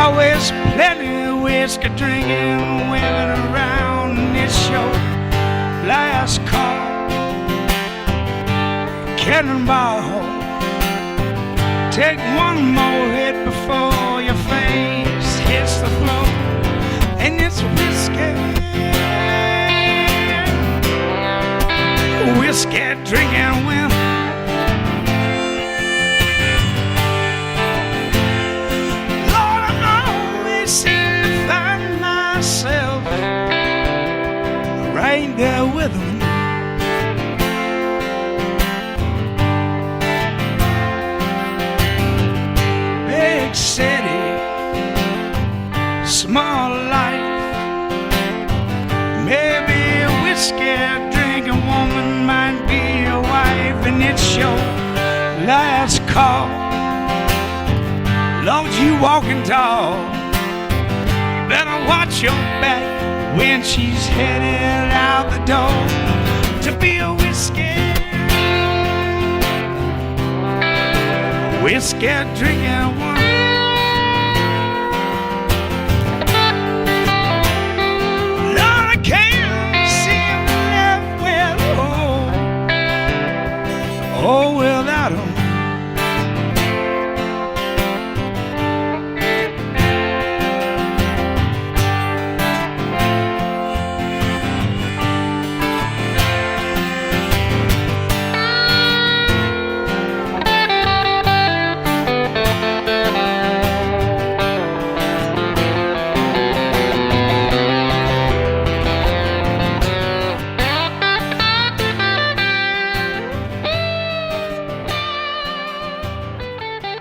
Always plenty of whiskey drinking women around, and it's your last call. Cannonball, take one more hit before your face hits the floor, and it's whiskey, whiskey drinking women. Right there with them. Big city, small life. Maybe a whiskey drinking woman might be your wife, and it's your last call. Long as you walking tall, you better watch your back when she's headed out the door to be a whiskey drinking woman. Lord, I can't see him left with, oh, without him.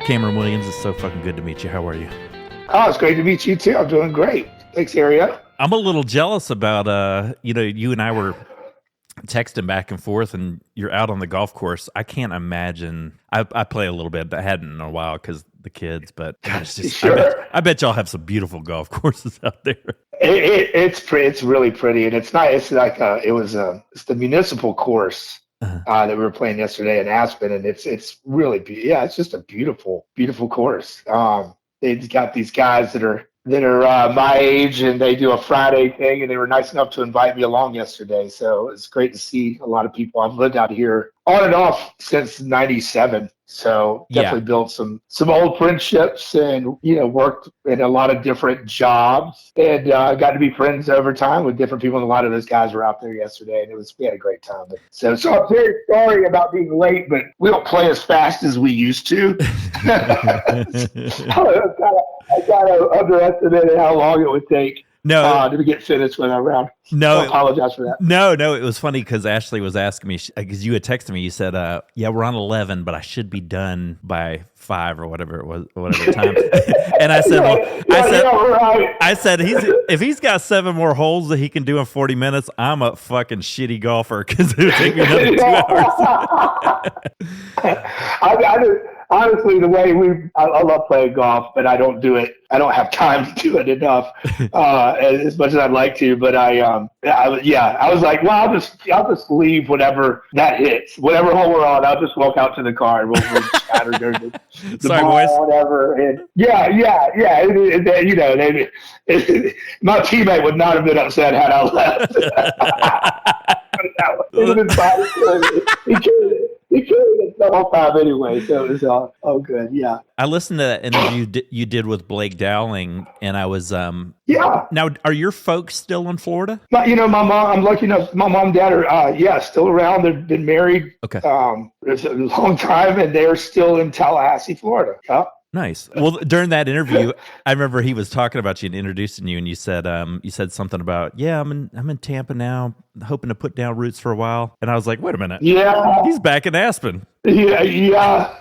Cameron Williams, it's so fucking good to meet you. How are you? Oh, it's great to meet you too. I'm doing great. Thanks, Ariel. I'm a little jealous about, you and I were texting back and forth, and you're out on the golf course. I can't imagine. I play a little bit, but I hadn't in a while because the kids. But God, it's just, sure. I bet y'all have some beautiful golf courses out there. It's really pretty, and it's nice. It's like it's the municipal course that we were playing yesterday in Aspen, and it's really it's just a beautiful course. They've got these guys that are my age, and they do a Friday thing, and they were nice enough to invite me along yesterday. So it's great to see a lot of people. I've lived out here on and off since '97, so definitely built some old friendships, and worked in a lot of different jobs, and got to be friends over time with different people. And a lot of those guys were out there yesterday, and we had a great time. So I'm very sorry about being late, but we don't play as fast as we used to. I got to underestimate how long it would take to get finished with our round. No, I apologize for that. No, it was funny because Ashley was asking me, because you had texted me, you said, we're on 11, but I should be done by 5 or whatever it was, whatever time. And I said, I said, if he's got 7 more holes that he can do in 40 minutes, I'm a fucking shitty golfer because it would take me another 2 hours. Honestly, the way I love playing golf, but I don't do it. I don't have time to do it enough as much as I'd like to. But I was like, well, I'll just leave whenever that hits, whatever hole we're on. I'll just walk out to the car and we'll chatter during the Sorry, ball, boys. whatever. And my teammate would not have been upset had I left. He carried it the whole time anyway, so it was all good. Yeah. I listened to that interview you did with Blake Dowling, and I was Now, are your folks still in Florida? But my mom. I'm lucky enough. My mom and dad are still around. They've been married. Okay. It's a long time, and they're still in Tallahassee, Florida. Yeah. Nice. Well, during that interview, I remember he was talking about you and introducing you, and you said something about, I'm in Tampa now, hoping to put down roots for a while. And I was like, wait a minute. Yeah. He's back in Aspen. Yeah.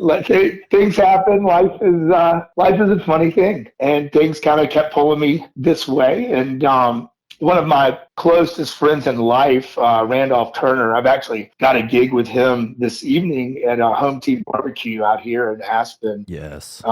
Like things happen. Life is a funny thing, and things kind of kept pulling me this way. And one of my closest friends in life, Randolph Turner, I've actually got a gig with him this evening at a Home Team BBQ out here in Aspen. Yes.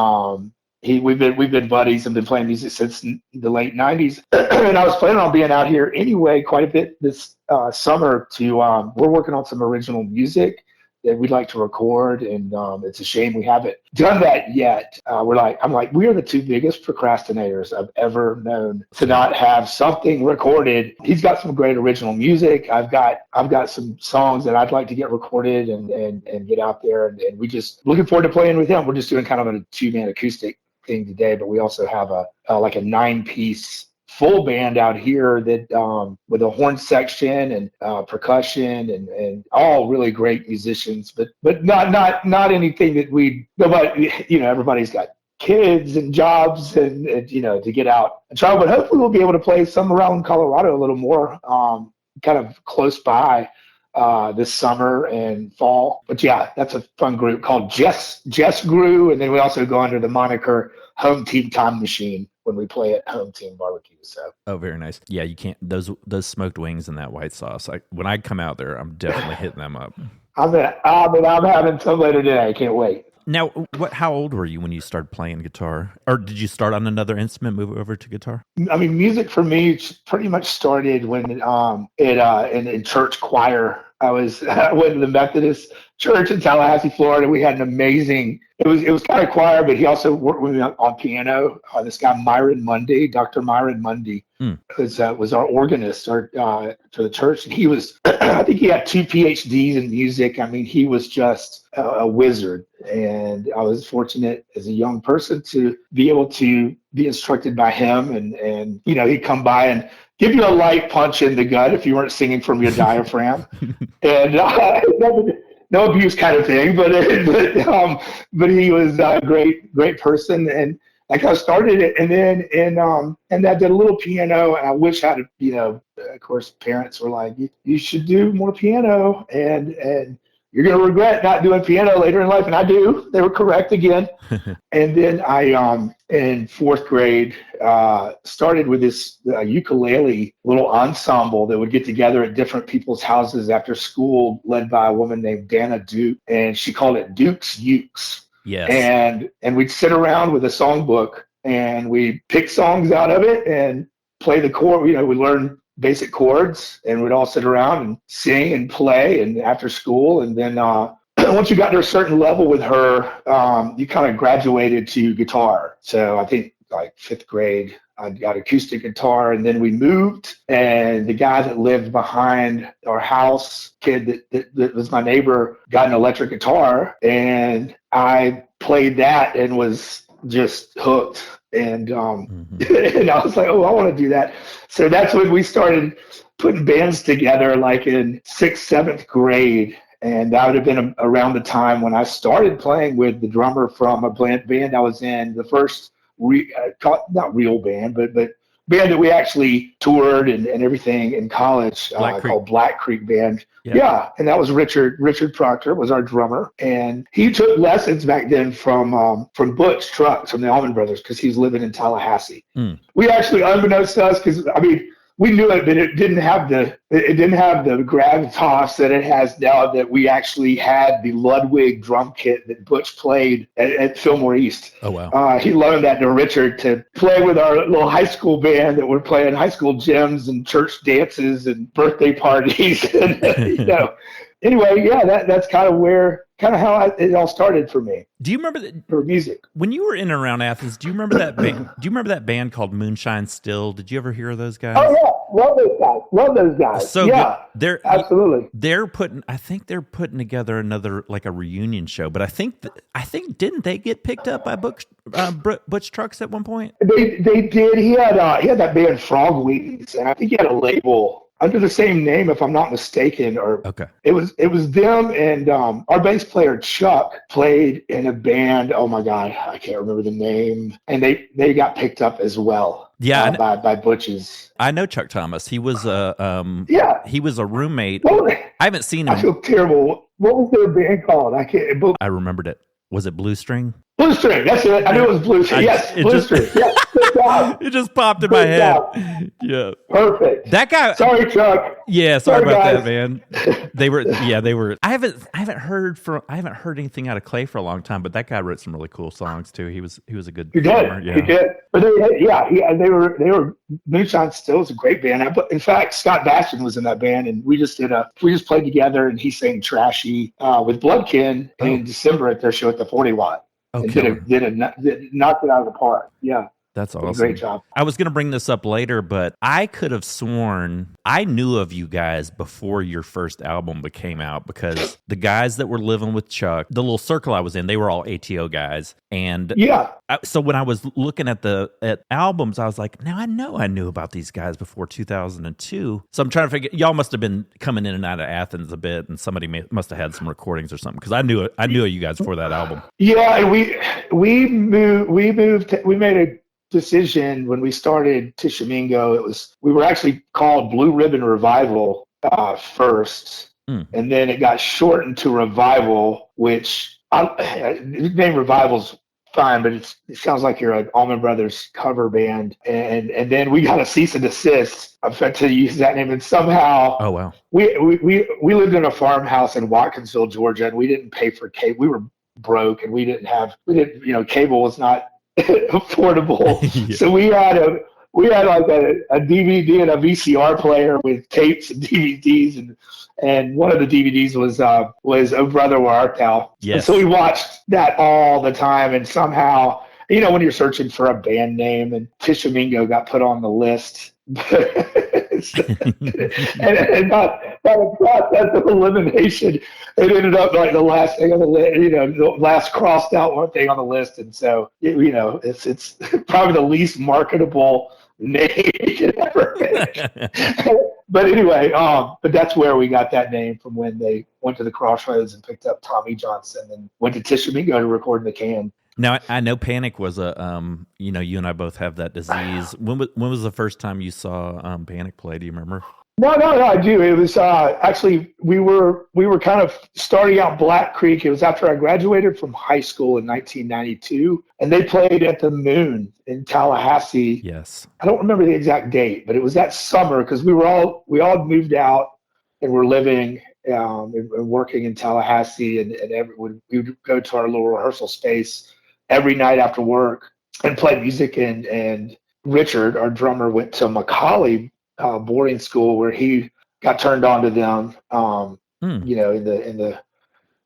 We've been buddies and been playing music since the late '90s, and I was planning on being out here anyway quite a bit this summer. We're working on some original music that we'd like to record, and it's a shame we haven't done that yet. I'm like, we are the two biggest procrastinators I've ever known to not have something recorded. He's got some great original music. I've got some songs that I'd like to get recorded and get out there, and we just looking forward to playing with him. We're just doing kind of a 2-man acoustic thing today, but we also have a 9-piece full band out here that with a horn section and percussion and all really great musicians, but not anything that nobody, everybody's got kids and jobs and to get out and travel, but hopefully we'll be able to play some around Colorado a little more, kind of close by this summer and fall. But yeah, that's a fun group called Jess Grew, and then we also go under the moniker Home Team Time Machine when we play at Home Team BBQ. So very nice. Yeah, you can't those smoked wings and that white sauce. When I come out there, I'm definitely hitting them up. I'm having some later today. I can't wait. Now, how old were you when you started playing guitar? Or did you start on another instrument, move over to guitar? I mean, music for me pretty much started when in church choir. I went to the Methodist church in Tallahassee, Florida. We had an amazing, it was kind of choir, but he also worked with me on piano. This guy, Dr. Myron Mundy, was our organist for the church. And he was, I think he had 2 PhDs in music. I mean, he was just a wizard. And I was fortunate as a young person to be able to be instructed by him. And he'd come by and give you a light punch in the gut if you weren't singing from your diaphragm. And no abuse kind of thing, but he was a great person, and like I started it, and then and I did a little piano, and I wish I had, of course, parents were like, you should do more piano, and you're going to regret not doing piano later in life, and I do. They were correct again. And then I, in 4th grade, started with this ukulele little ensemble that would get together at different people's houses after school, led by a woman named Dana Duke, and she called it Duke's Ukes. Yes. And we'd sit around with a songbook, and we'd pick songs out of it and play the chord. We learn basic chords, and we'd all sit around and sing and play and after school. And then once you got to a certain level with her, you kind of graduated to guitar. So I think like 5th grade, I got acoustic guitar, and then we moved, and the guy that lived behind our house, kid that was my neighbor, got an electric guitar, and I played that and was just hooked. And and I was like, oh, I want to do that. So that's when we started putting bands together, like in 6th, 7th grade. And that would have been around the time when I started playing with the drummer from a band I was in, the first, not real band, but band that we actually toured and everything in college, called Black Creek Band. Yeah. And that was Richard Proctor was our drummer. And he took lessons back then from Butch Trucks, from the Allman Brothers, because he was living in Tallahassee. We actually, unbeknownst to us, because we knew it, but it didn't have the gravitas that it has now, that we actually had the Ludwig drum kit that Butch played at Fillmore East. Oh, wow. He loaned that to Richard to play with our little high school band that were playing high school gyms and church dances and birthday parties. And, anyway, yeah, that's kind of how it all started for me. Do you remember for music? When you were in and around Athens, do you remember that band? Do you remember that band called Moonshine Still? Did you ever hear of those guys? Oh yeah, love those guys. So yeah, they're absolutely. I think they're putting together another, like, a reunion show. But I think didn't they get picked up by Butch Trucks at one point? They did. He had that band Frog Wings, and I think he had a label under the same name, if I'm not mistaken. Or okay, it was them, and our bass player Chuck played in a band. Oh my God, I can't remember the name. And they got picked up as well. Yeah, by Butch's. I know Chuck Thomas. He was he was a roommate. I haven't seen him. I feel terrible. What was their band called? I can't. I remembered it. Was it Blue String? Blue String. That's it. I knew it was Blue String. Yes, Blue String. Yes. job. It just popped in my head. Yeah. Perfect. That guy. Sorry, Chuck. Yeah, sorry about guys. that, man. They were. I haven't heard anything out of Clay for a long time, but that guy wrote some really cool songs too. He was a good performer. He did. But they were Moonshine Still is a great band. In fact, Scott Bastion was in that band, and we just played together, and he sang Trashy with Bloodkin in December at their show at the 40 Watt. Okay. Knocked it out of the park. Yeah. That's awesome. Great job. I was going to bring this up later, but I could have sworn I knew of you guys before your first album came out, because the guys that were living with Chuck, the little circle I was in, they were all ATO guys. And so when I was looking at albums, I was like, now I knew about these guys before 2002. So I'm trying to figure, y'all must have been coming in and out of Athens a bit, and somebody must have had some recordings or something, because I knew you guys before that album. Yeah, and we made a decision when we started Tishamingo. We were actually called Blue Ribbon Revival first, and then it got shortened to Revival, which the name Revival's fine, but it sounds like you're an Allman Brothers cover band. And then we got a cease and desist to use that name, and somehow we lived in a farmhouse in Watkinsville, Georgia, and we didn't pay for cable. We were broke, and we didn't cable was not affordable. Yeah. So we had like a DVD and a VCR player with tapes and DVDs, and one of the DVDs was Oh Brother Where Art Thou. Yes. And so we watched that all the time, and somehow, when you're searching for a band name, and Tishamingo got put on the list. and not a process of elimination, it ended up like the last thing on the list, the last crossed out one thing on the list, and so it's probably the least marketable name you could ever make. But anyway, but that's where we got that name from, when they went to the Crossroads and picked up Tommy Johnson and went to Tishamingo to record in the can. Now, I know Panic was you and I both have that disease. When was the first time you saw Panic play? Do you remember? No, I do. It was actually, we were kind of starting out Black Creek. It was after I graduated from high school in 1992, and they played at the Moon in Tallahassee. Yes. I don't remember the exact date, but it was that summer, because we all moved out and were living and working in Tallahassee, and we would go to our little rehearsal space every night after work and play music. And Richard, our drummer, went to Macaulay boarding school, where he got turned on to them, in the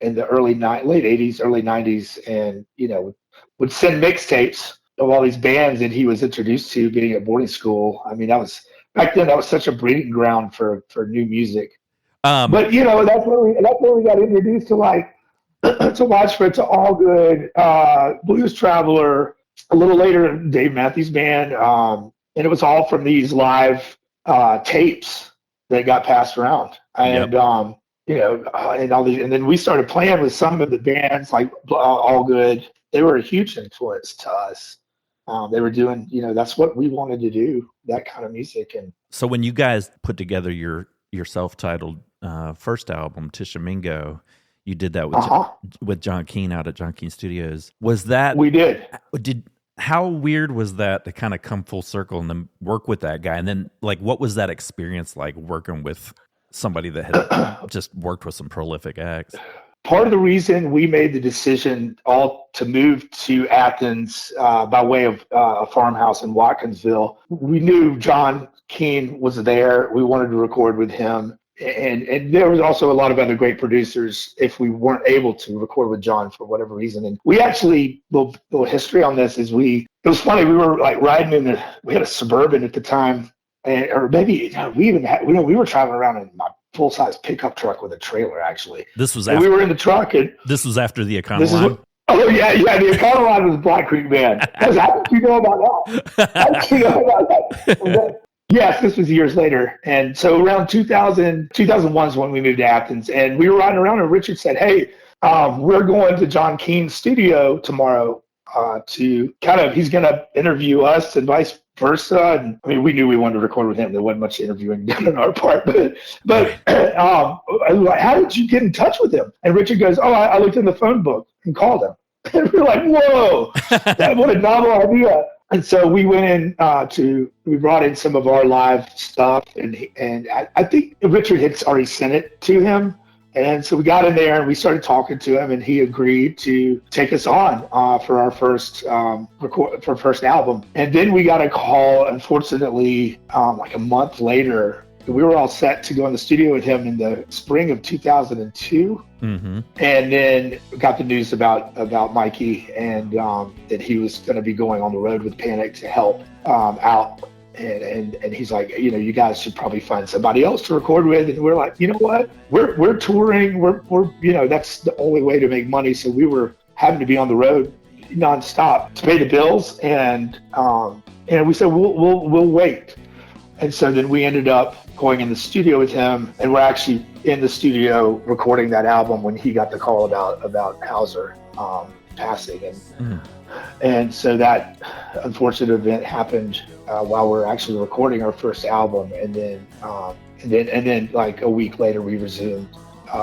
late 80s, early 90s, and would send mixtapes of all these bands that he was introduced to being at boarding school. I mean, back then that was such a breeding ground for new music. But that's where we got introduced to to Widespread, to All Good, Blues Traveler, a little later Dave Matthews Band, and it was all from these live tapes that got passed around, and and all these, and then we started playing with some of the bands like All Good. They were a huge influence to us. They were doing, that's what we wanted to do, that kind of music. And so when you guys put together your self-titled first album, Tishamingo, you did that with John Keane out at John Keane Studios. Was that we did? How weird was that to kind of come full circle and then work with that guy? And then, what was that experience like working with somebody that had just worked with some prolific acts? Part of the reason we made the decision all to move to Athens by way of a farmhouse in Watkinsville, we knew John Keane was there. We wanted to record with him. And there was also a lot of other great producers if we weren't able to record with John for whatever reason. And we actually, little history on this is it was funny, we were riding we had a Suburban at the time, or maybe we even had, we were traveling around in my full-size pickup truck with a trailer, actually. This was after, we were in the truck. And this was after the Econoline? The Econoline was Black Creek Band. How did you know about that? Yes, this was years later. And so around 2001 is when we moved to Athens. And we were riding around, and Richard said, hey, we're going to John Keane's studio tomorrow to he's going to interview us and vice versa. And I mean, we knew we wanted to record with him. There wasn't much interviewing done on our part. But how did you get in touch with him? And Richard goes, I looked in the phone book and called him. And we're like, whoa, what a novel idea. And so we went in we brought in some of our live stuff, and I think Richard had already sent it to him. And so we got in there and we started talking to him, and he agreed to take us on for our first first album. And then we got a call, unfortunately, like a month later. We were all set to go in the studio with him in the spring of 2002. Mm-hmm. And then got the news about Mikey, and that he was going to be going on the road with Panic to help out. And he's like, you guys should probably find somebody else to record with. And we're like, you know what? We're touring. We're that's the only way to make money. So we were having to be on the road nonstop to pay the bills. And we said, we'll wait. And so then we ended up going in the studio with him, and we're actually in the studio recording that album when he got the call about Hauser passing. And so that unfortunate event happened while we're actually recording our first album, and then like a week later we resumed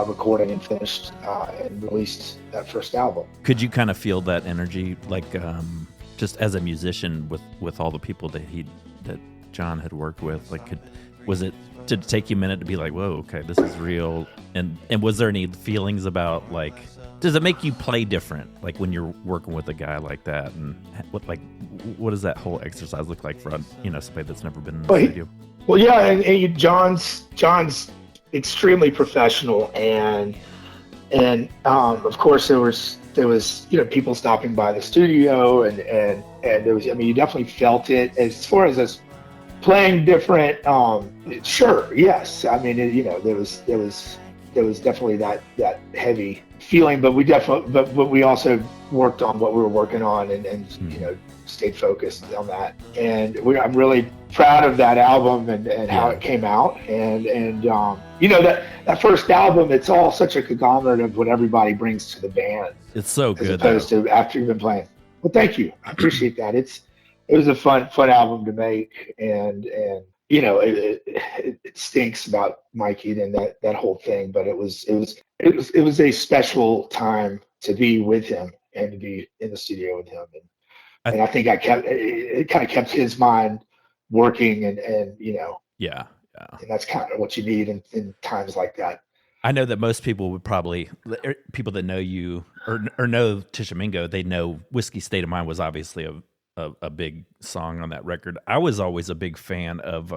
recording and finished and released that first album. Could you kind of feel that energy, like just as a musician with all the people that John had worked with? Like, did it take you a minute to be like, whoa, okay, this is real? And was there any feelings about, like, does it make you play different, like when you're working with a guy like that? And what does that whole exercise look like for somebody that's never been in the studio? Well, yeah, and John's extremely professional, and of course there was people stopping by the studio, and there was, you definitely felt it as far as us playing different. Sure, yes, there was definitely that heavy feeling, but we also worked on what we were working on, and stayed focused on that. And I'm really proud of that album and how it came out. And that first album, it's all such a conglomerate of what everybody brings to the band. It's so good. As opposed to after you've been playing. Well, thank you. I appreciate that. It was a fun album to make, and it stinks about Mikey and that whole thing, but it was a special time to be with him and to be in the studio with him, and I think it kind of kept his mind working, and yeah, and that's kind of what you need in times like that. I know that most people would probably, people that know you or know Tishamingo, they know Whiskey State of Mind was obviously a big song on that record. I was always a big fan of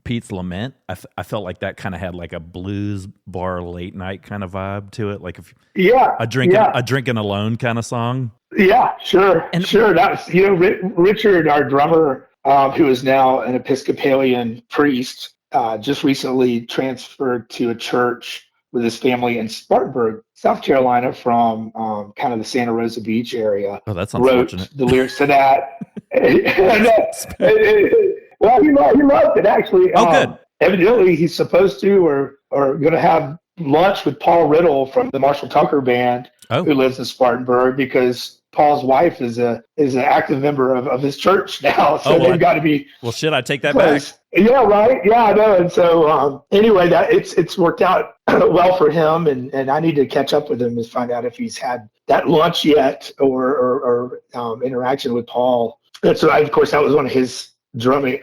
Pete's Lament. I felt like that kind of had like a blues bar late night kind of vibe to it, like a drinking alone kind of song. Yeah, sure, sure. That's Richard, our drummer, who is now an Episcopalian priest, just recently transferred to a church with his family in Spartanburg, South Carolina, from kind of the Santa Rosa Beach area. Oh, that's unfortunate. Wrote the lyrics to that. Well, he loved it, actually. Oh, good. Evidently, he's supposed to or going to have lunch with Paul Riddle from the Marshall Tucker Band, who lives in Spartanburg, because Paul's wife is an active member of his church now. So they've got to be. Well, shit, I take that back. Yeah, right. Yeah, I know. And so anyway, that it's worked out well for him, and I need to catch up with him and find out if he's had that lunch yet or interaction with Paul. And so, of course, that was one of his drumming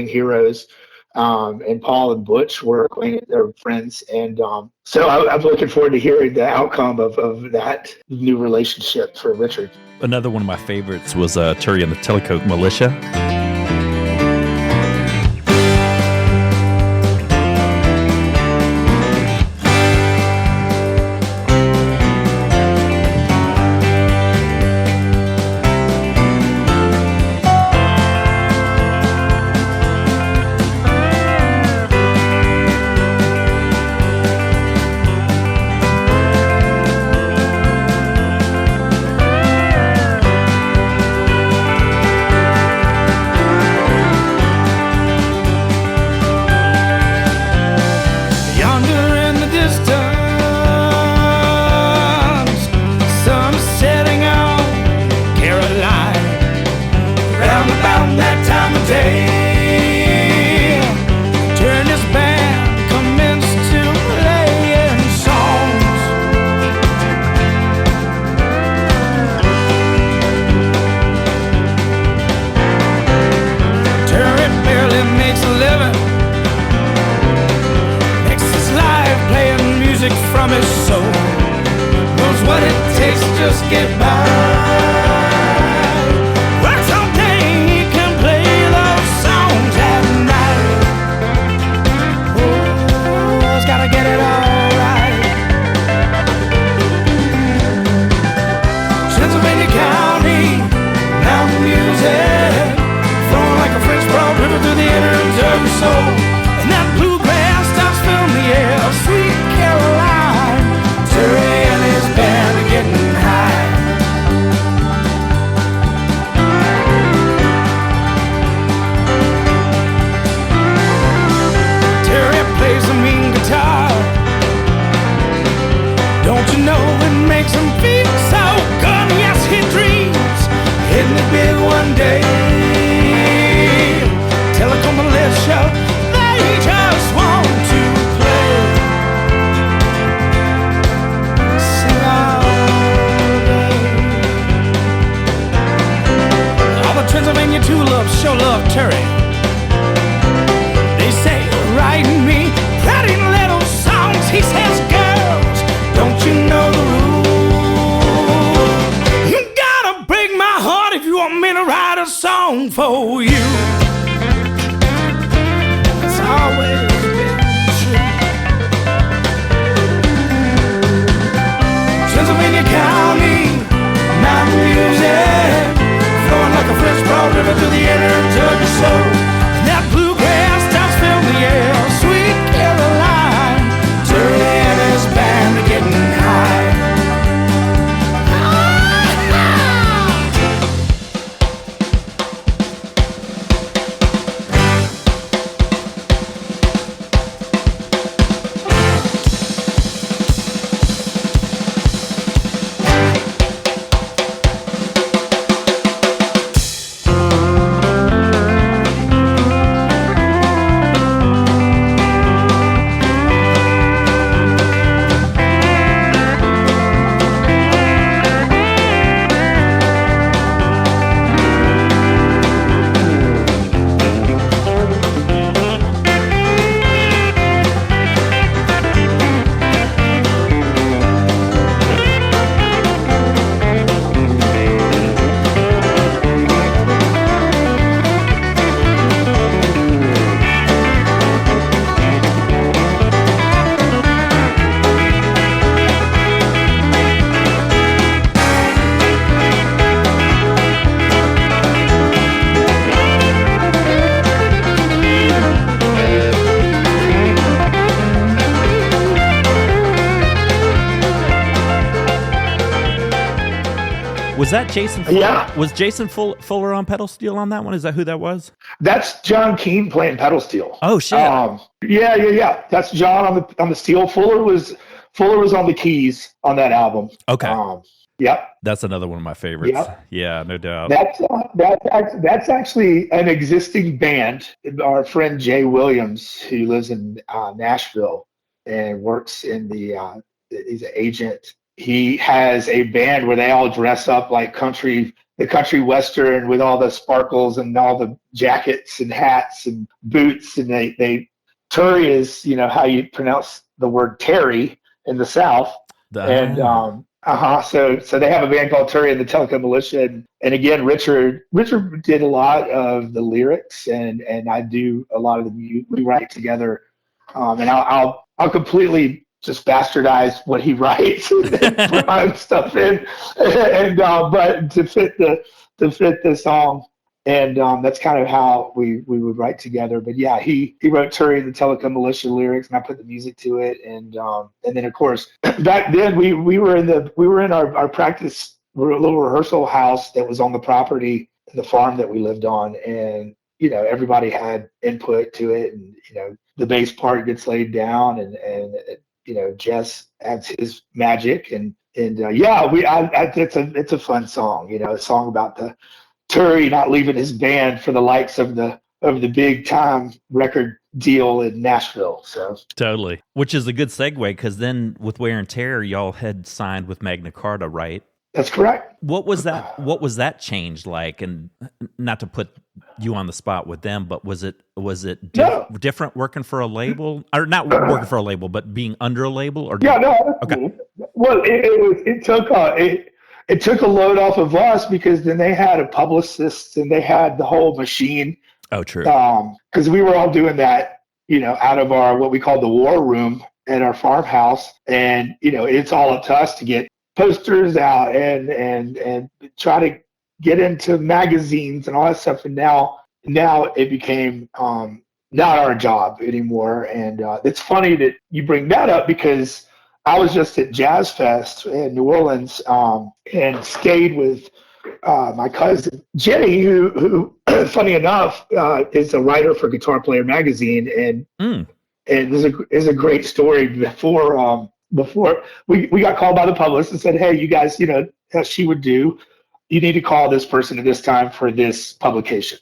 heroes. And Paul and Butch were acquainted, they're friends. And so I'm looking forward to hearing the outcome of that new relationship for Richard. Another one of my favorites was Turi and the Telecoke Militia. show love, Terry. They say, writing me pretty little songs. He says, girls, don't you know the rules? You gotta break my heart if you want me to write a song for you. It's always been true. Pennsylvania County, mountain music, flowing like a French broad river to the edge of your soul. And that bluegrass does fill the air, sweet Caroline, Terry and his band are getting high. Was that Jason Fuller? Yeah. Was Jason Fuller on pedal steel on that one? Is that who that was? That's John Keane playing pedal steel. Oh shit. Yeah. That's John on the steel. Fuller was on the keys on that album. Okay. Yep. That's another one of my favorites. Yep. Yeah, no doubt. That's actually an existing band. Our friend Jay Williams, who lives in Nashville and works in he's an agent. He has a band where they all dress up like the country western with all the sparkles and all the jackets and hats and boots. And Terry is, how you pronounce the word Terry in the South. So they have a band called Terry and the Telecom Militia. And again, Richard did a lot of the lyrics and I do a lot of the music. We write together. And I'll completely just bastardize what he writes and put my own stuff in, but to fit the song, and that's kind of how we would write together. But yeah, he wrote Terry and the Telecom Militia lyrics, and I put the music to it, and then of course back then we were in our practice, little rehearsal house that was on the property, the farm that we lived on, and everybody had input to it, and the bass part gets laid down, and Jess adds his magic, and it's a fun song, a song about the Terry not leaving his band for the likes of the big time record deal in Nashville. So totally, which is a good segue because then with Wear and Tear, y'all had signed with Magna Carta, right? That's correct. What was that change like? And not to put you on the spot with them, but was it different working for a label, or not working for a label, but being under a label? Or okay. Well, it took a load off of us because then they had a publicist and they had the whole machine. Oh, true. Because we were all doing that, out of our what we called the war room at our farmhouse, and it's all up to us to get posters out and try to get into magazines and all that stuff. And now it became not our job anymore. And it's funny that you bring that up because I was just at Jazz Fest in New Orleans and stayed with my cousin Jenny, who funny enough, is a writer for Guitar Player magazine, and there's a great story before we got called by the publicist and said, hey, you guys, as she would do, you need to call this person at this time for this publication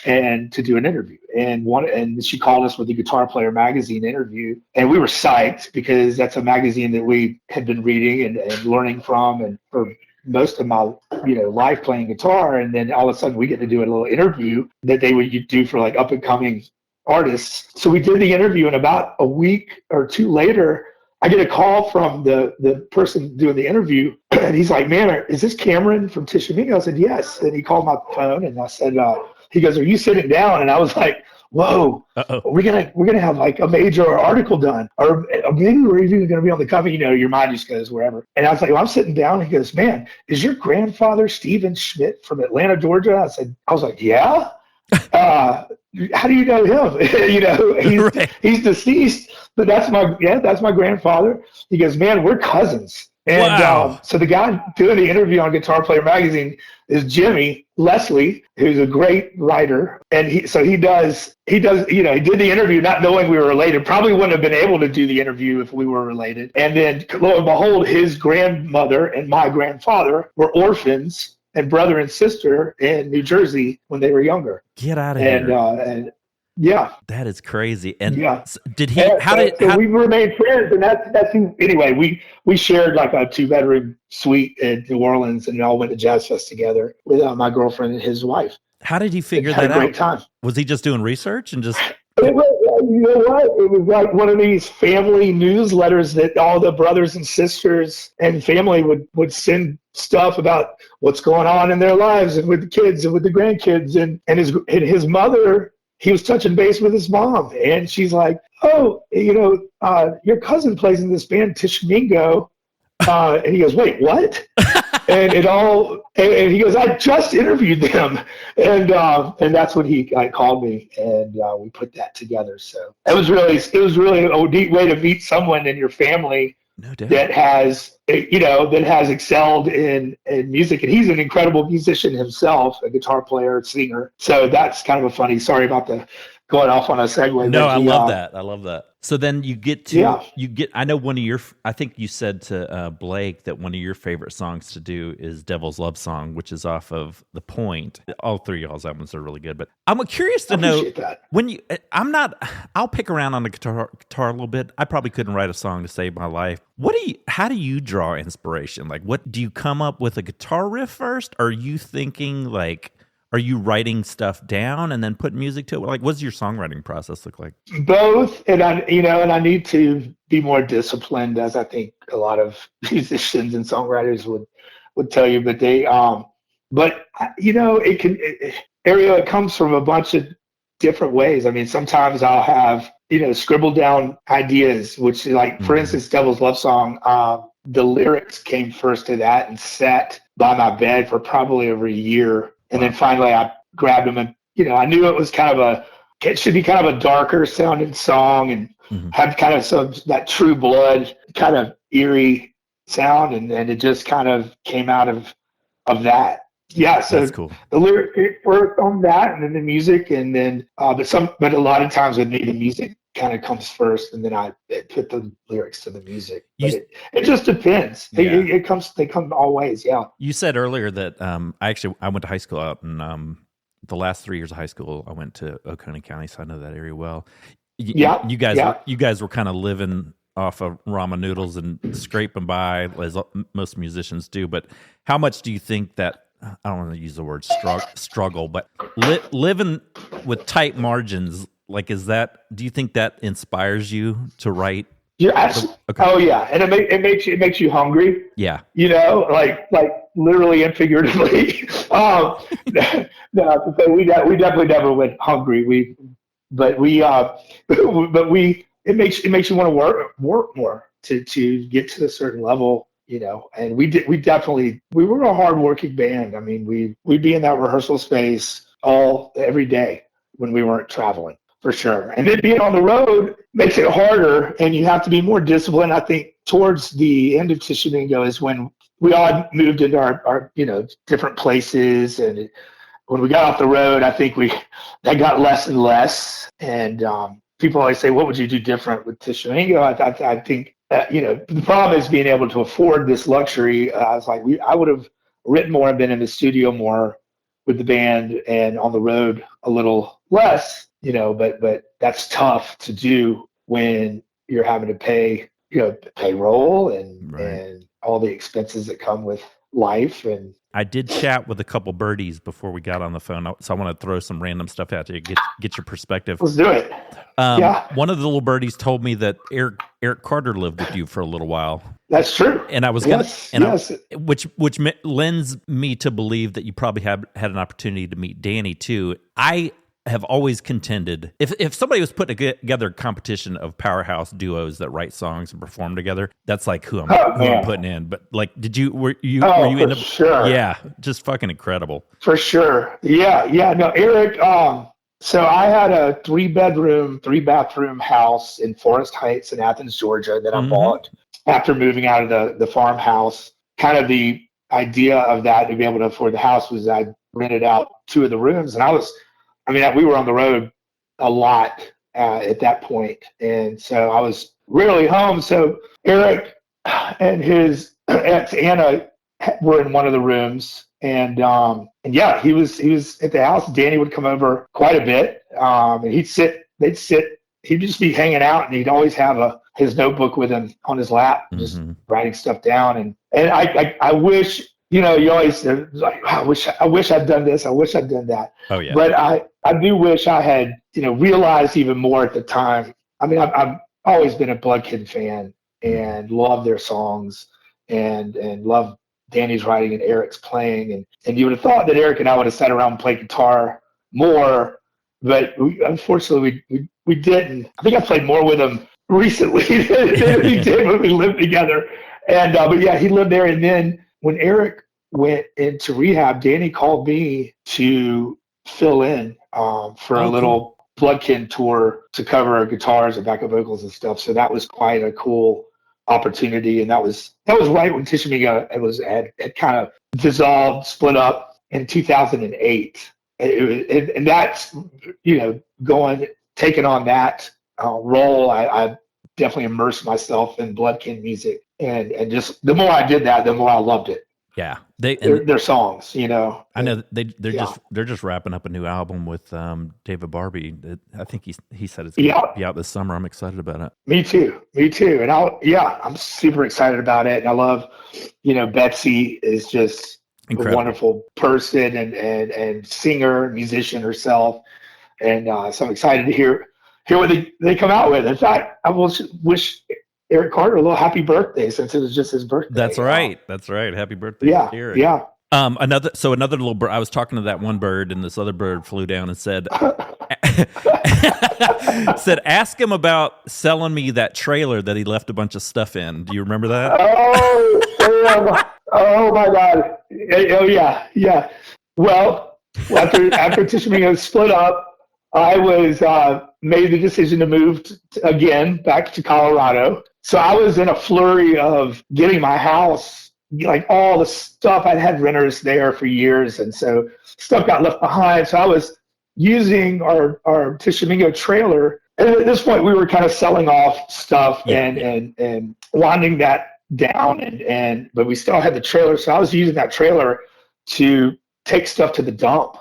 and to do an interview. And she called us with the Guitar Player magazine interview. And we were psyched because that's a magazine that we had been reading and learning from and for most of my life playing guitar, and then all of a sudden we get to do a little interview that they would do for like up and coming artists. So we did the interview, and about a week or two later, I get a call from the person doing the interview, and he's like, "Man, is this Cameron from Tishamingo?" I said, "Yes." And he called my phone, and I said, he goes, "Are you sitting down?" And I was like, "Whoa, we're gonna have like a major article done, or maybe we're even gonna be on the cover." Your mind just goes wherever. And I was like, "Well, I'm sitting down." He goes, "Man, is your grandfather Stephen Schmidt from Atlanta, Georgia?" I was like, "Yeah." How do you know him? He's deceased, but that's my grandfather. He goes, "Man, we're cousins." And wow. So the guy doing the interview on Guitar Player Magazine is Jimmy Leslie, who's a great writer. And he did the interview not knowing we were related. Probably wouldn't have been able to do the interview if we were related. And then lo and behold, his grandmother and my grandfather were orphans and brother and sister in New Jersey when they were younger. Get out of here. And yeah, that is crazy. And yeah, did he? So we remained friends, and that's anyway. We shared like a 2-bedroom suite in New Orleans, and we all went to Jazz Fest together with my girlfriend and his wife. How did he figure that out? Had a great time. Was he just doing research and just? You know what? It was like one of these family newsletters that all the brothers and sisters and family would send stuff about what's going on in their lives and with the kids and with the grandkids and his mother. He was touching base with his mom, and she's like, "Oh, your cousin plays in this band Tishamingo," and he goes, "Wait, what?" And he goes, "I just interviewed them," and that's when he called me, and we put that together. So it was really a neat way to meet someone in your family that has excelled in music, and he's an incredible musician himself, a guitar player, singer. So that's kind of a funny. Sorry about the going off on a segue. No, I love that. So then you get. I know one of your. I think you said to Blake that one of your favorite songs to do is "Devil's Love Song," which is off of The Point. All three of y'all's albums are really good, but I'm curious to know that. when you. I'll pick around on the guitar a little bit. I probably couldn't write a song to save my life. How do you draw inspiration? Like, what do you come up with a guitar riff first? Or are you thinking like? Are you writing stuff down and then put music to it? Like, what's your songwriting process look like? Both, and I need to be more disciplined, as I think a lot of musicians and songwriters would tell you. But it comes from a bunch of different ways. I mean, sometimes I'll have scribble down ideas, which like for instance, "Devil's Love Song." The lyrics came first to that and sat by my bed for probably over a year. And then finally I grabbed them and, I knew it should be kind of a darker sounding song and have kind of that True Blood kind of eerie sound. And it just kind of came out of that. Yeah. So that's cool. The lyric worked on that and then the music and then, but a lot of times with me, the music kind of comes first and then I put the lyrics to the music. But it just depends. They come all ways. Yeah. You said earlier that I went to high school out in the last 3 years of high school. I went to Oconee County, so I know that area well. You guys were kind of living off of ramen noodles and scraping by as most musicians do. But how much do you think that? I don't want to use the word struggle, but living with tight margins. Like, do you think that inspires you to write? Yeah. Okay. Oh yeah. And it makes you hungry. Yeah. Like literally and figuratively. No, we definitely never went hungry. It makes you want to work more to get to a certain level, and we were a hardworking band. I mean, we'd be in that rehearsal space every day when we weren't traveling. For sure. And then being on the road makes it harder and you have to be more disciplined. I think towards the end of Tishamingo is when we all moved into our different places. And when we got off the road, I think that got less and less. And people always say, what would you do different with Tishamingo? I think, the problem is being able to afford this luxury. I was like, I would have written more and been in the studio more with the band and on the road a little less. But that's tough to do when you're having to pay, payroll and all the expenses that come with life. And I did chat with a couple birdies before we got on the phone, so I want to throw some random stuff out there, get your perspective. let's do it. One of the little birdies told me that Eric Carter lived with you for a little while. That's true. And I was which lends me to believe that you probably had an opportunity to meet Danny too. I have always contended if somebody was putting together a competition of powerhouse duos that write songs and perform together, that's like who I'm putting in. But like, were you in sure. Yeah, just fucking incredible. For sure. Yeah. No, Eric, so I had a 3-bedroom, 3-bathroom house in Forest Heights in Athens, Georgia that I bought after moving out of the farmhouse. Kind of the idea of that to be able to afford the house was I rented out 2 of the rooms, and we were on the road a lot at that point. And so I was rarely home. So Eric and his ex Anna were in one of the rooms. And yeah, he was at the house. Danny would come over quite a bit. And they'd sit, he'd just be hanging out, and he'd always have his notebook with him on his lap, just writing stuff down. And I wish, you always like, I wish I'd done this. I wish I'd done that. Oh yeah. But I do wish I had, realized even more at the time. I've always been a Bloodkin fan and loved their songs and loved Danny's writing and Eric's playing. And you would have thought that Eric and I would have sat around and played guitar more, but unfortunately we didn't. I think I played more with him recently than we did when we lived together. And but yeah, he lived there. And then when Eric went into rehab, Danny called me to fill in for a little Bloodkin tour to cover guitars and backup vocals and stuff. So that was quite a cool opportunity. And that was right when Tishamingo had kind of dissolved, split up in 2008. And that's, taking on that role, I definitely immersed myself in Bloodkin music. And just the more I did that, the more I loved it. Yeah, their songs, I know they're just wrapping up a new album with David Barbie. I think he said it's going to be out this summer. I'm excited about it. Me too. And I'm super excited about it. And I love, Betsy is just incredible. A wonderful person and singer, musician herself. And so I'm excited to hear what they come out with. In fact, I will wish Eric Carter a little happy birthday, since it was just his birthday. That's right. Happy birthday, Eric. Yeah. Another little bird. I was talking to that one bird, and this other bird flew down and said, ask him about selling me that trailer that he left a bunch of stuff in. Do you remember that? Oh my God. Oh yeah. Well, after Tishamingo split up, I was made the decision to move again back to Colorado. So I was in a flurry of getting my house, like all the stuff. I'd had renters there for years, and so stuff got left behind. So I was using our Tishamingo trailer. And at this point, we were kind of selling off stuff and winding that down. But we still had the trailer. So I was using that trailer to take stuff to the dump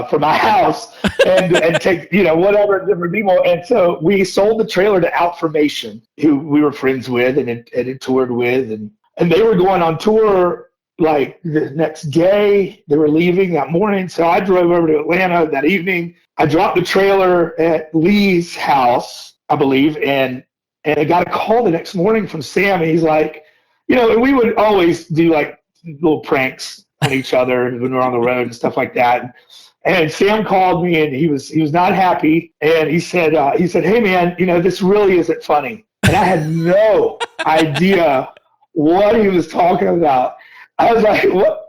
for my house and take, whatever different people. And so we sold the trailer to Outformation, who we were friends with and had toured with. And they were going on tour like the next day. They were leaving that morning. So I drove over to Atlanta that evening. I dropped the trailer at Lee's house, I believe. And I got a call the next morning from Sam. And he's like, and we would always do like little pranks on each other when we were on the road and stuff like that. And Sam called me, and he was not happy. And he said, "Hey man, this really isn't funny." And I had no idea what he was talking about. I was like,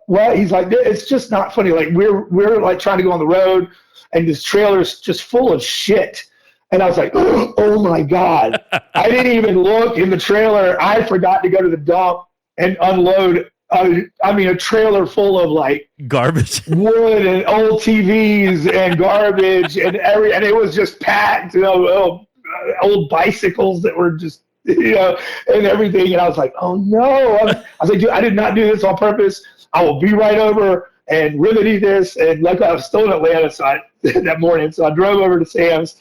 "What?" He's like, "It's just not funny. Like we're like trying to go on the road, and this trailer's just full of shit." And I was like, "Oh my God!" I didn't even look in the trailer. I forgot to go to the dump and unload. A trailer full of like garbage, wood and old TVs and garbage and it was just packed, old bicycles that were just, and everything. And I was like, oh no. I was like, dude, I did not do this on purpose. I will be right over and riveting this. And luckily I was still in Atlanta that morning. So I drove over to Sam's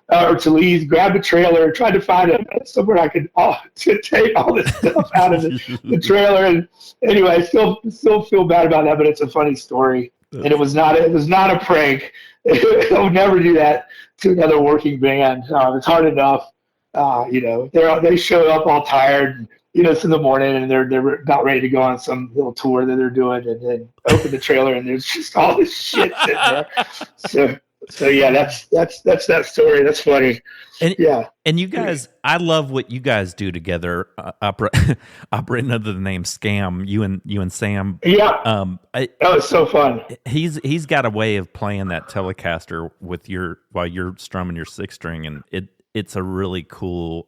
or to Lee's, grabbed a trailer, tried to find somewhere I could to take all this stuff out of the trailer. And anyway, I still feel bad about that, but it's a funny story. And it was not a prank. I would never do that to another working band. It's hard enough. They show up all tired. It's in the morning and they're about ready to go on some little tour that they're doing, and then open the trailer and there's just all this shit sitting there. So yeah, that's that story. That's funny. And, and you guys, I love what you guys do together, operating under the name Scam. You and Sam. Yeah. It's so fun. He's got a way of playing that Telecaster while you're strumming your six string, and it's a really cool.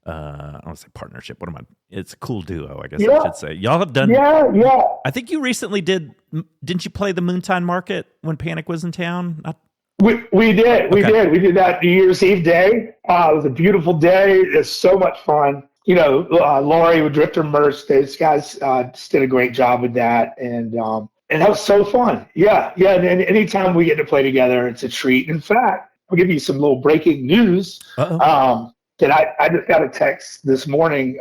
I don't say partnership. It's a cool duo, I guess I should say. Y'all have done. Yeah. I think you recently didn't you play the Moontime Market when Panic was in town? We did. We did that New Year's Eve day. It was a beautiful day. It was so much fun. Laurie with Drifter Merch, these guys just did a great job with that. And that was so fun. Yeah. And anytime we get to play together, it's a treat. In fact, I'll give you some little breaking news. That I just got a text this morning.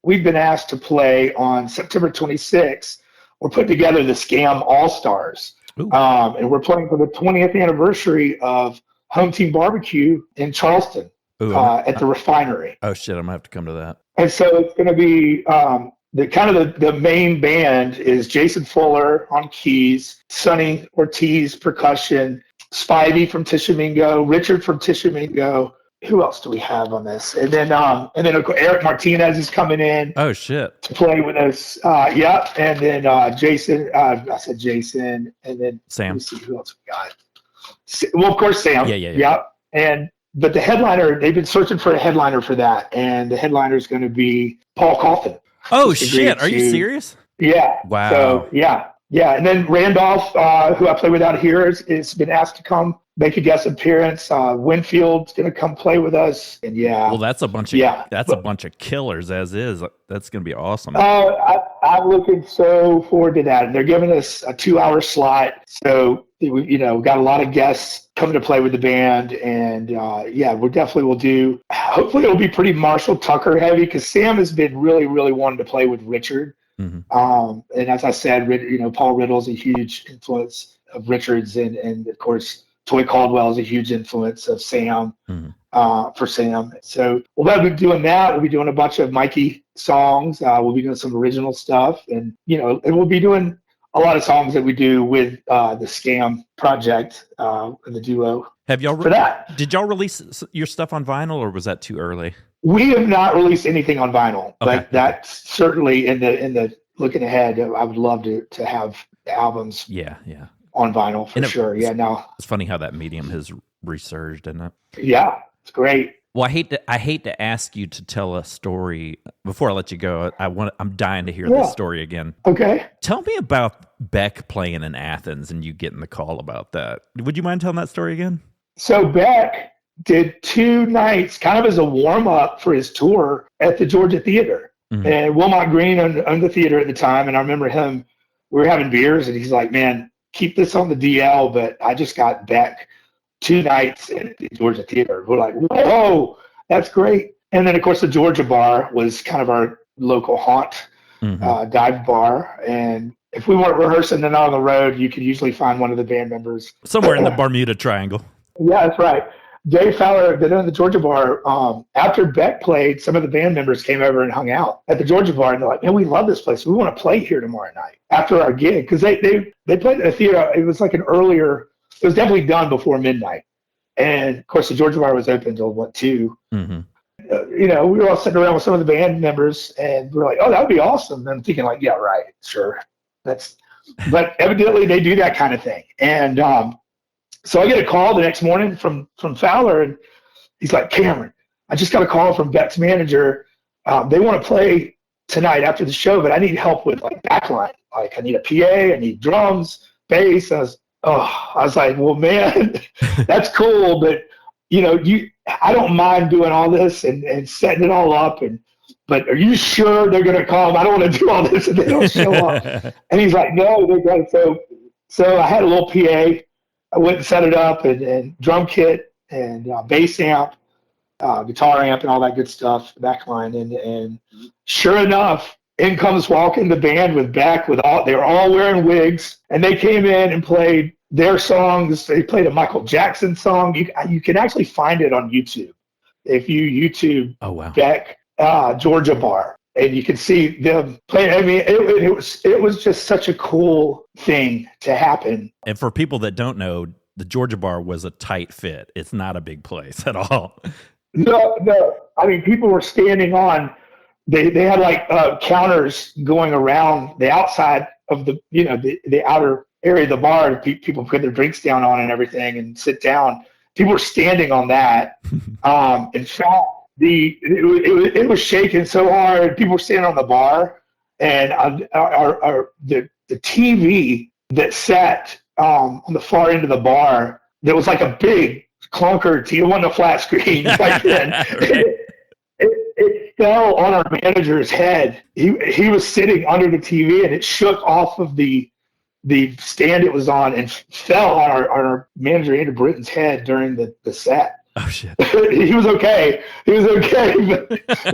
We've been asked to play on September 26th. We're putting together the Scam All-Stars. And we're playing for the 20th anniversary of Home Team BBQ in Charleston at the refinery. Oh, shit. I'm going to have to come to that. And so it's going to be the main band is Jason Fuller on keys, Sonny Ortiz percussion, Spivey from Tishamingo, Richard from Tishamingo. Who else do we have on this? And then of course, Eric Martinez is coming in. Oh shit! To play with us. And then Jason. I said Jason, and then Sam. Let me see who else we got. Well, of course Sam. Yeah. But the headliner, they've been searching for a headliner for that, and the headliner is going to be Paul Cauthen. Oh shit! Are you serious? Yeah. Wow. So yeah. And then Randolph, who I play with out here, is been asked to come make a guest appearance. Winfield's going to come play with us, and well, that's a bunch of killers as is. That's going to be awesome. I'm looking so forward to that. And they're giving us a 2-hour slot, so we got a lot of guests coming to play with the band, and we definitely will do. Hopefully, it'll be pretty Marshall Tucker heavy because Sam has been really, really wanting to play with Richard. Mm-hmm. And as I said, Paul Riddle's a huge influence of Richard's, and of course, Toy Caldwell is a huge influence of Sam, for Sam. So we'll be doing that. We'll be doing a bunch of Mikey songs. We'll be doing some original stuff, and and we'll be doing a lot of songs that we do with the Scam project and the duo. Have y'all for that? Did y'all release your stuff on vinyl, or was that too early? We have not released anything on vinyl, but that's certainly in the looking ahead. I would love to have the albums. Yeah. On vinyl for sure. It's funny how that medium has resurged, isn't it? Yeah, it's great. Well, I hate to ask you to tell a story before I let you go. I'm dying to hear this story again. Okay. Tell me about Beck playing in Athens and you getting the call about that. Would you mind telling that story again? So Beck did 2 nights kind of as a warm-up for his tour at the Georgia Theater. Mm-hmm. And Wilmot Green owned the theater at the time, and I remember him, we were having beers, and he's like, man, keep this on the DL, but I just got Beck 2 nights at the Georgia Theater. We're like, whoa, that's great. And then, of course, the Georgia Bar was kind of our local haunt, dive bar. And if we weren't rehearsing and out on the road, you could usually find one of the band members. Somewhere in the Bermuda Triangle. Yeah, that's right. Dave Fowler, that owned the Georgia Bar, after Beck played, some of the band members came over and hung out at the Georgia Bar, and they're like, man, we love this place. We want to play here tomorrow night after our gig. Because they played at a theater. It was like it was definitely done before midnight. And, of course, the Georgia Bar was open until, 2? Mm-hmm. We were all sitting around with some of the band members, and we were like, oh, that would be awesome. And I'm thinking, like, yeah, right, sure. But evidently they do that kind of thing. And so I get a call the next morning from Fowler, and he's like, Cameron, I just got a call from Beck's manager. They want to play tonight after the show, but I need help with like backline. Like I need a PA, I need drums, bass. I was like, well, man, that's cool, but I don't mind doing all this and setting it all up. But are you sure they're going to come? I don't want to do all this and they don't show up. And he's like, no, they're going to. So So I had a little PA. I went and set it up and drum kit and bass amp, guitar amp, and all that good stuff, backline. And sure enough, in comes walking the band with Beck they were all wearing wigs, and they came in and played their songs. They played a Michael Jackson song. You can actually find it on YouTube if you YouTube Beck Georgia Bar, and you can see them play. I mean, it was just such a cool thing to happen. And for people that don't know, the Georgia Bar was a tight fit. It's not a big place at all. No. I mean, people were standing on. They had like counters going around the outside of the outer area of the bar. People put their drinks down on and everything and sit down. People were standing on that. In fact, it was shaking so hard. People were standing on the bar, and the TV that sat on the far end of the bar, that was like a big clunker TV. It wasn't a flat screen back then. It fell on our manager's head. He was sitting under the TV, and it shook off of the stand it was on and fell on our manager Andrew Britton's head during the set. Oh shit! He was okay. But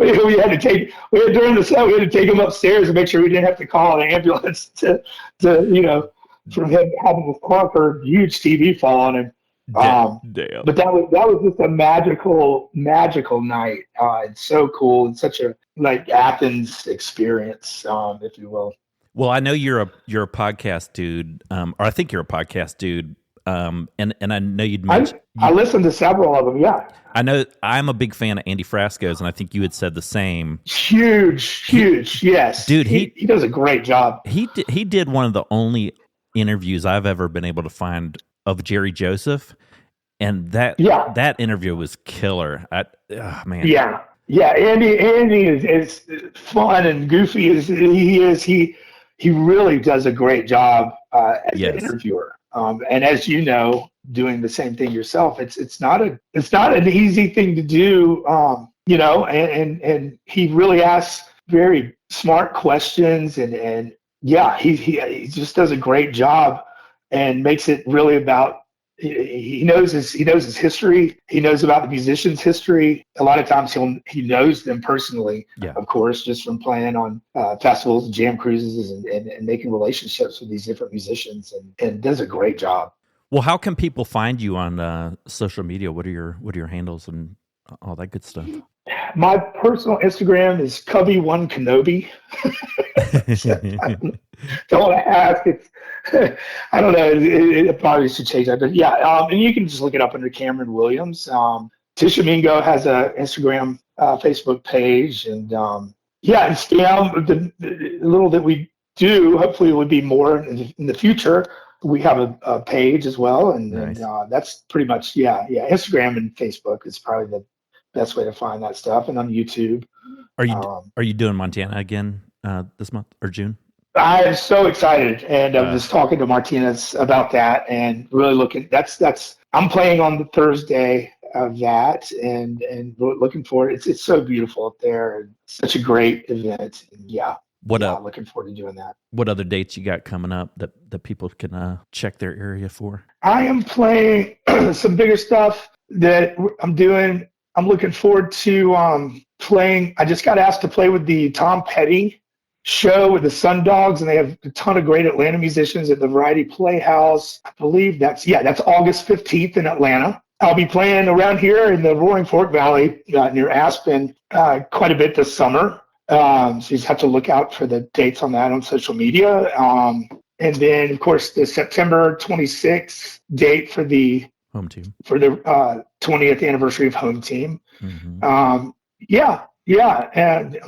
we had to take during the set. We had to take him upstairs and make sure we didn't have to call an ambulance to from him having this clunker, huge TV fall on him. Damn. But that was just a magical night. It's so cool. It's such a like Athens experience, if you will. Well, I know you're a podcast dude, or I think you're a podcast dude. And I know you'd mentioned. I listened to several of them. Yeah. I know I'm a big fan of Andy Frasco's, and I think you had said the same. Huge. Yes, dude. He does a great job. He did one of the only interviews I've ever been able to find of Jerry Joseph, and that interview was killer. Man. Yeah. Andy is fun and goofy as he is. He really does a great job as an interviewer. And as you know, doing the same thing yourself, it's not an easy thing to do. And he really asks very smart questions, and he just does a great job and makes it really about. He knows his history. He knows about the musician's history. A lot of times he knows them personally, of course, just from playing on festivals and jam cruises and making relationships with these different musicians, and does a great job. Well, how can people find you on social media? What are your handles and all that good stuff? My personal Instagram is Cubby1Kenobi. Don't ask. I don't know. It probably should change that, but and you can just look it up under Cameron Williams. Tishamingo has a Instagram, Facebook page, and and Scam. The little that we do, hopefully, would be more in the future. We have a page as well, and, nice. And that's pretty much Instagram and Facebook is probably the best way to find that stuff, and on YouTube. Are you doing Montana again this month or June? I am so excited, and I was talking to Martinez about that, and really looking. I'm playing on the Thursday of that, and looking forward. It's so beautiful up there, and such a great event. And looking forward to doing that. What other dates you got coming up that people can check their area for? I am playing some bigger stuff that I'm doing. I'm looking forward to playing. I just got asked to play with the Tom Petty show with the Sun Dogs, and they have a ton of great Atlanta musicians at the Variety Playhouse. I believe that's August 15th in Atlanta. I'll be playing around here in the Roaring Fork Valley near Aspen quite a bit this summer. So you just have to look out for the dates on that on social media. And then, of course, the September 26th date for the Home Team, for the 20th anniversary of Home Team. Mm-hmm. And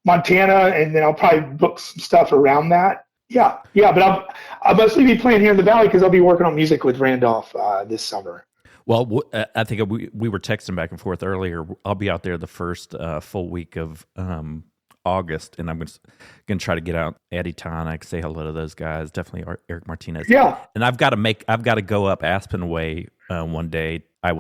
Montana, and then I'll probably book some stuff around that. But I'll mostly be playing here in the Valley because I'll be working on music with Randolph this summer. Well, I think we were texting back and forth earlier. I'll be out there the first full week of August, and I'm going to try to get out Eddie Tonic, say hello to those guys. Definitely Eric Martinez. Yeah. And I've got to go up Aspen Way one day. I'll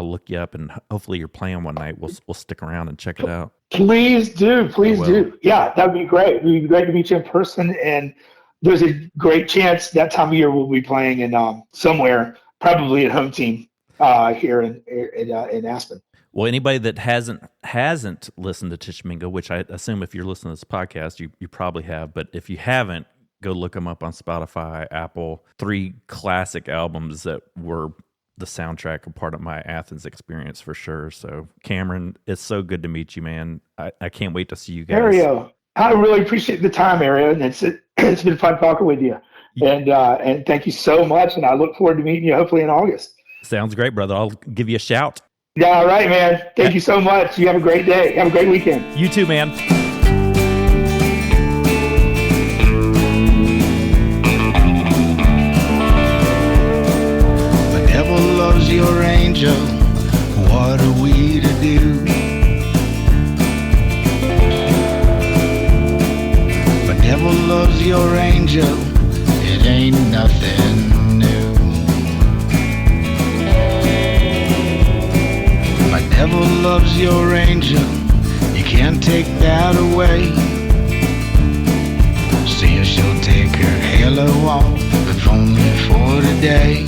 look you up, and hopefully you're playing one night. We'll stick around and check it out. Please do. Yeah, that'd be great. It'd be great to meet you in person, and there's a great chance that time of year we'll be playing in somewhere, probably at Home Team here in Aspen. Well, anybody that hasn't listened to Tishamingo, which I assume if you're listening to this podcast, you probably have, but if you haven't, go look them up on Spotify, Apple. 3 classic albums that were the soundtrack, a part of my Athens experience for sure. So, Cameron, it's so good to meet you, man. I can't wait to see you guys. Ario, I really appreciate the time, Ario, and it's been fun talking with you. And thank you so much, and I look forward to meeting you hopefully in August. Sounds great, brother. I'll give you a shout. Yeah, all right, man. Thank you so much. You have a great day. Have a great weekend. You too, man. The devil loves your angel. What are we to do? The devil loves your angel. It ain't nothing new. The devil loves your angel, you can't take that away. See her, she'll take her halo off, if only for today.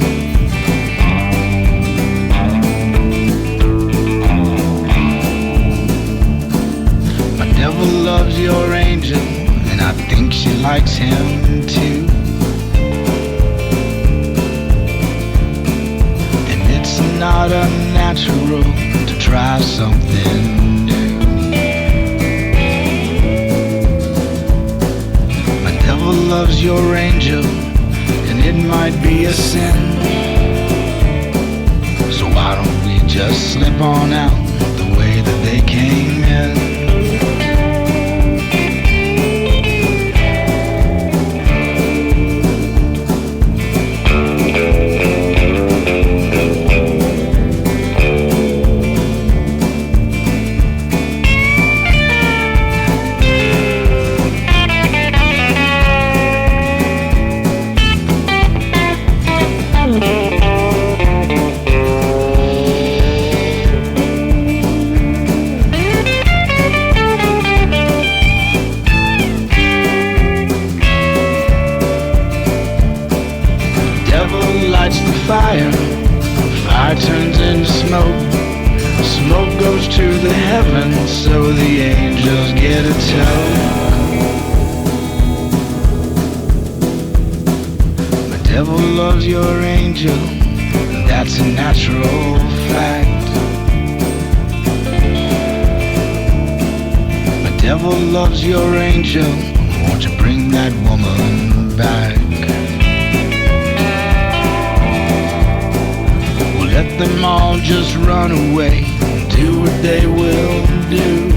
My devil loves your angel, and I think she likes him too. And it's not unnatural to try something new. My devil loves your angel, and it might be a sin. So why don't we just slip on out the way that they came in? Fire turns into smoke. Smoke goes to the heavens, so the angels get a tow. The devil loves your angel, that's a natural fact. The devil loves your angel, won't you bring that woman back? Let them all just run away, do what they will do.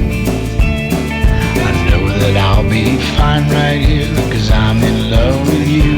I know that I'll be fine right here, 'cause I'm in love with you.